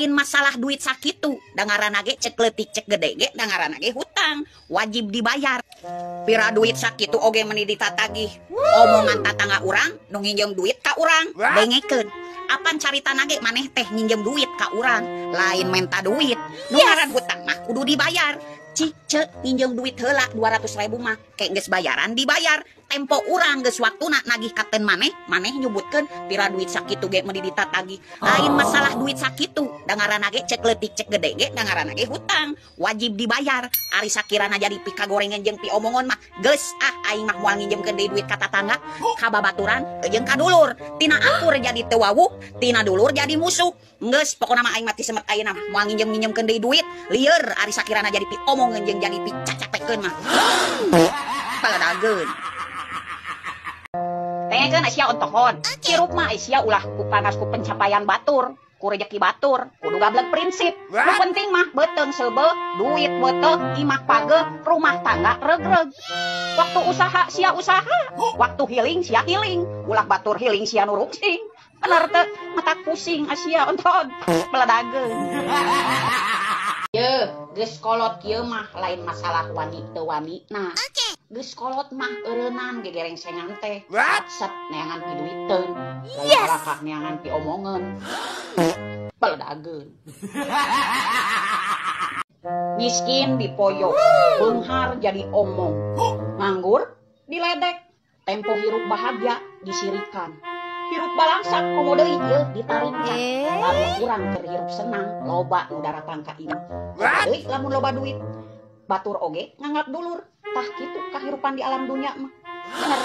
lain masalah duit sakitu dangaran ge cek leutik cek gede ge dangaran ge hutang wajib dibayar. Pira duit sakitu oge meni ditatagih omongan tatangga urang nu nginjem duit ka urang dengekeun apan carita nage maneh teh nginjem duit ka urang lain menta duit nu ngaran hutang mah kudu dibayar. Cik nginjem duit heula 200.000 mah kayak geus bayaran dibayar tempo urang geus waktuna nagih katen maneh nyebutkeun pira duit sakitu ge meni ditatagih lain masalah duit sakitu dangaranna ge cek leutik cek gede ge dangaranna ge hutang wajib dibayar. Ari sakirana jadi pika gorengan jeung pi omongon mah geus aing mah moal nginjemkeun deui duit ka tatangga ka babaturan jeung ka dulur tina akur jadi teu wawuh tina dulur jadi musuh geus pokona mah aing mah ti semet ayeuna mah moal nginjemkeun deui duit lieur ari sakirana jadi pi omongan jeung jadi pi cacapekeun mah paladageun. Tengekeun Asia ontohon. Hirup mah Asia ulah ku panas ku pencapaian batur, ku rezeki batur, kudu gableg prinsip. Nu penting mah beuteung seubeuh, duit beuteung, imah pageuh, rumah tangga regreg. Waktu usaha sia usaha, waktu healing sia healing, ulah batur healing sia nu rungsing. Bener teu, mata pusing Asia ontohon. Paladageun. Ye, geus kolot kieu mah lain masalah wani teu wani. Nah, geus kolot mah eureunnan gegereng sengan teh. Set neangan pi duiteun. Lain balakah neangan pi omongan. Paladageun. Miskin dipoyo, beunghar jadi omong. Nganggur diledek, tempo hirup bahagia disirikan. Hirup balangsa komo deui ieu ditaringkan. Lamun urang keur hirup senang, loba nu daratang ka imah. Deui lamun loba duit. Batur oge nganggap dulur. Tah kitu kahirupan di alam dunya mah. Bener.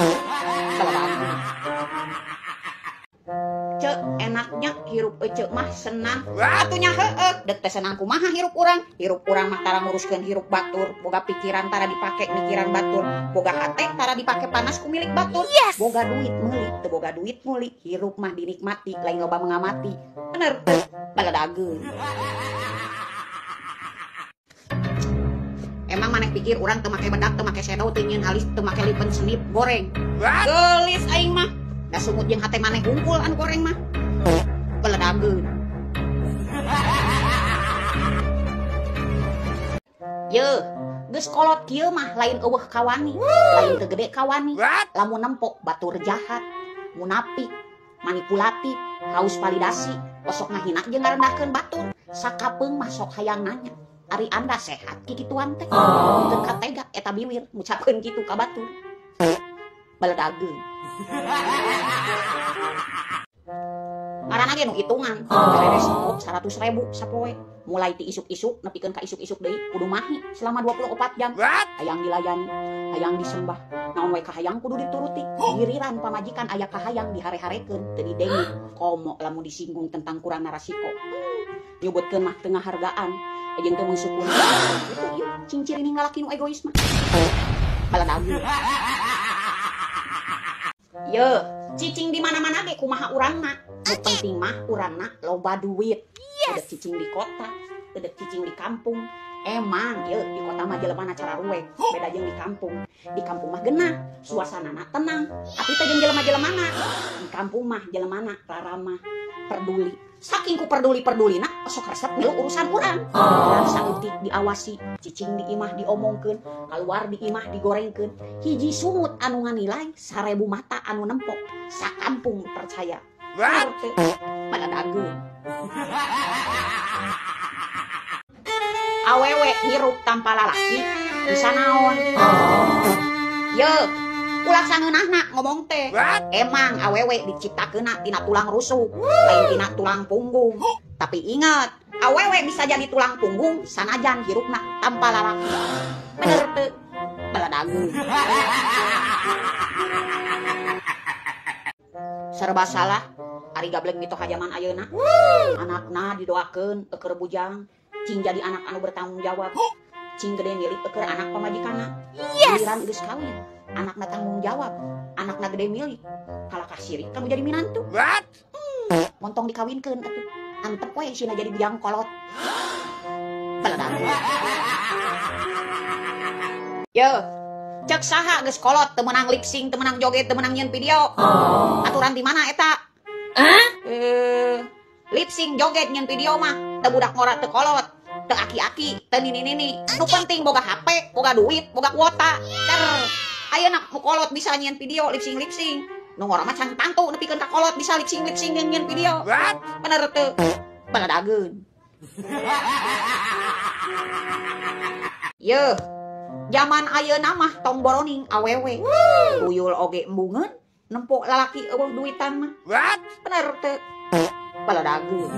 Cek enaknya hirup ece mah senang. Atunya heueuh, deuk teh senang kumaha hirup urang? Hirup urang mah tara nguruskeun hirup batur, boga pikiran tara dipake mikiran batur, boga hate tara dipake panas ku milik batur. Boga duit meuli, teu boga duit meuli, hirup mah dinikmati lain loba mengamati. Bener teu? Baladageun. Emang maneh pikir urang teu make bedak, teu make shadow, teu nyieun alis, teu make lipen senip goreng. Geulis aing mah. Da sumut jeung hate maneh hungkul anu goreng mah. Baladageun. Ye, geus kolot kieu mah lain eueuh kawani, lain teu gede kawani. Lamun nempok batur jahat, munafik, manipulatif, haus validasi, osok ngahina jeung ngarendahkeun batur. Sakapeung mah sok hayang nanya. Ari Anda sehat kikituan teh. Teu katega eta biwir ngucapkeun kitu ka batur. Baladageun. Ngaranna ge nu hitungan, beres 100.000 sapoe. Mulai ti isuk-isuk nepikeun ka isuk-isuk deui kudu mahi selama 24 jam. Hayang dilayani, hayang disembah. Naon wae kahayang kudu dituruti. Giliran pamajikan aya kahayang dihare-harekeun teu didengit. Komo lamun disinggung tentang kurang narasiko. Nyebutkeun mah teu ngahargaan. Jeung teu mensyukuri. Itu ieu cincin ninggalaki nu egois mah. Baladageun. Ye, cicing di mana-mana ge kumaha urangna. Nu penting mah urangna loba duit. Udah cicing di kota, udah cicing di kampung. Emang ye di kota mah jelemana cara ruweh, beda jeung di kampung. Di kampung mah geunah, suasanana tenang. Tapi teh jeung jelema-jelemana. Di kampung mah jelemana raramah, peduli. Saking ku pedulina, sok resep milu urusan urang. Urang saeutik diawasi, cicing di imah diomongkeun, kaluar di imah digorengkeun. Hiji sumut anu nganilai 1000 mata anu nempok. Sakampung percaya. Baladageun. Awewe hirup tanpa lalaki bisa naon? Ye, ulah sangeunahna ngomong teh. Emang awewe diciptakeunna tina tulang rusuk, lain tina tulang punggung. Tapi ingat, awewe bisa jadi tulang punggung sanajan hirupna tanpa lalaki. Bener teu? Baladageun. Serba salah, ari gableng mitoh zaman ayeuna. Anakna didoakeun eukeur bujang, cing jadi anak anu bertanggung jawab. Cing gede milik eukeur anak pamajikanna. Giliran geus kawin, anakna tanggung jawab, anakna gede milik. Kalakah sirik kamu jadi minantu. Montong dikawinkeun atuh. Antep we sina jadi bujang kolot. Baladageun. Yo, cek saha geus kolot teu meunang lip sync, teu meunang joget, teu meunang nyieun video. Aturan di mana eta? lip sync joget nyen video mah teu budak ngora teu kolot teu aki-aki teu nini-nini nu penting boga HP boga duit boga kuota cer ayeuna nu kolot bisa nyen video lip sync nu ngora mah can tantu nepikeun ka kolot bisa lip sync nyen video bener teu baladageun. Yeuh zaman ayeuna mah tong boroning awewe tuyul oge embungeun nempok lalaki eueuh duitan mah bener teu baladageun.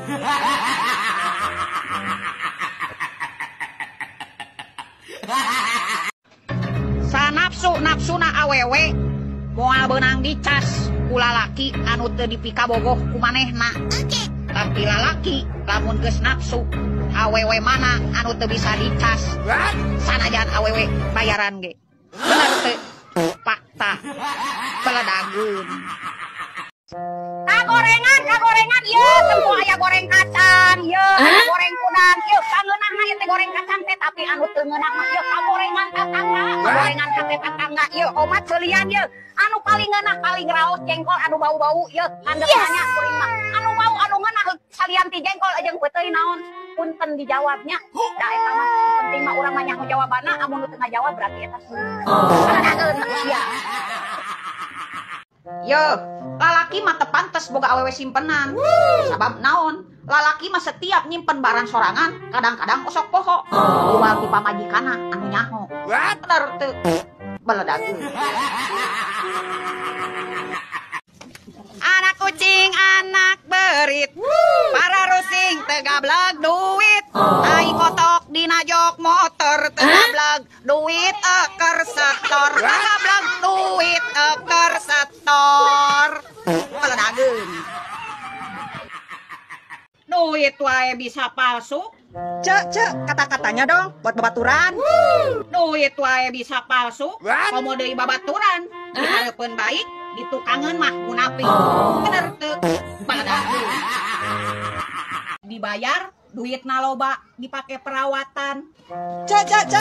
Nafsuna awewe moal beunang dicas ku lalaki anu teu dipika bogoh ku manehna. Tapi lalaki lamun geus nafsu awewe mana anu teu bisa dicas sanajan awewe bayaran ge bener teu fakta baladageun. Kagorengan ye tempo aya goreng kacang ye goreng kudang ye kangeunahna ye teh goreng kacang teh tapi anu teu ngeunah mah ye kagorengan tetangga ye omat seulian ye anu paling ngeunah paling raos jengkol anu bau-bau ye handeuhna kuring mah anu bau anu ngeunah salian ti jengkol jeung peuteui naon punten dijawabnya da eta mah penting mah urang mah nyaho jawabanna amun nu teu ngajawab berarti eta salah. Yo, lalaki mah teu pantes boga awewe simpenan. Sabab naon? Lalaki mah setiap nyimpen barang sorangan, kadang-kadang osok poho. Jual ti pamajikana anu nyaho. Bener teu baladageun. Anak kucing anak berit, para rusing teu gableg duit. Ai kotok dina jok motor teu gableg duit eker setor. Gableg duit eker setor. Baladageun. Duit wae bisa palsu. Cek, kata-katanya dong buat babaturan. Duit wae bisa palsu. Komo deui babaturan. Dihareupeun baik, ditukangeun mah munafik. Bener teu baladageun. Dibayar duitna loba dipake perawatan. Cek.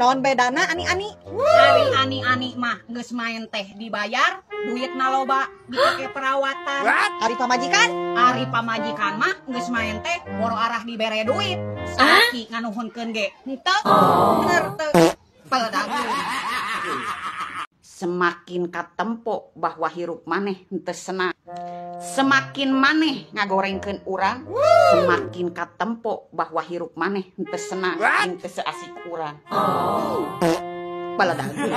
Naon bedana ani-ani? Ari ani-ani mah geus main teh dibayar duitna loba dipake perawatan. Ari pamajikan? Ari pamajikan mah geus main teh boro arah dibere duit. Saki nganuhunkeun ge. Henteu. Bener teu baladageun. Semakin katempo bahwa hirup maneh henteu senang. Semakin maneh ngagorengkeun urang, semakin katempo bahwa hirup maneh henteu senang, henteu seasik urang. Baladageun.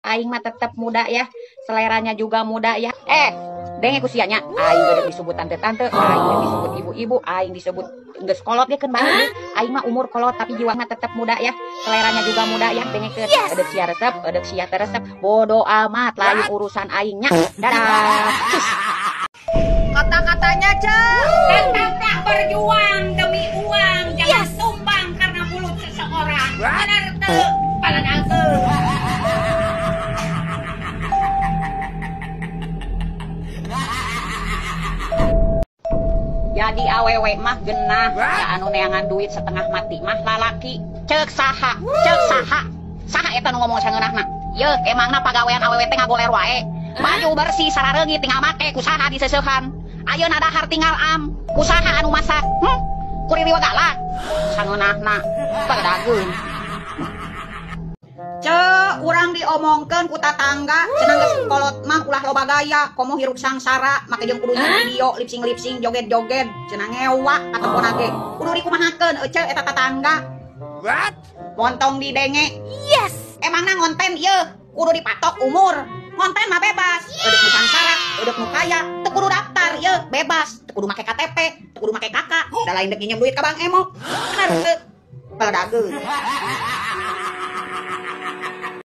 Aing mah tetep muda ya, seleranya juga muda ya. Denge kusianya, aing geus disebut tante-tante, aing geus disebut ibu-ibu, aing disebut geus kolot ge keun bae. Aing mah umur kolot tapi jiwa mah tetep muda ya. Seleranya juga muda ya, dengekeun. Edeuk sia resep, edeuk sia teu resep. Bodo amat lain urusan aingnya. Dadah. Kata-katanya, Cek. Tetaplah berjuang demi uang, jangan tumbang karena mulut seseorang. Bener teu? Baladageun. Jadi awewe mah genah ya anu neangan duit setengah mati mah lalaki. Ceuk saha saha eta nu ngomong sangeunahna. Yeuh emangna pagawean awewe teh ngagoler wae. Baju bersih sarareungit tinggal make kusaha diseusehan. Ayeuna dahar tinggal am kusaha anu masak. Kuririwa galak sangeunahna baladageun. Cek, urang diomongkeun ku tatangga, cenah geus kolot mah ulah loba gaya, komo hirup sangsara, make jeung kudu video, lip sync, joget-joget, cenah ngewa katepona ge. Kudu dikumahakeun euceul eta tatangga. Montong didenge. Yes. Emangna ngonten ieu kudu dipatok umur. Ngonten mah bebas. Eudeuh nu sangsara, eudeuh nu kaya, teu kudu daftar ieu, bebas. Teu kudu make KTP, teu kudu make kakak, da lain deuk nginjem duit ka Bang Emo. Bener teu? Baladageun.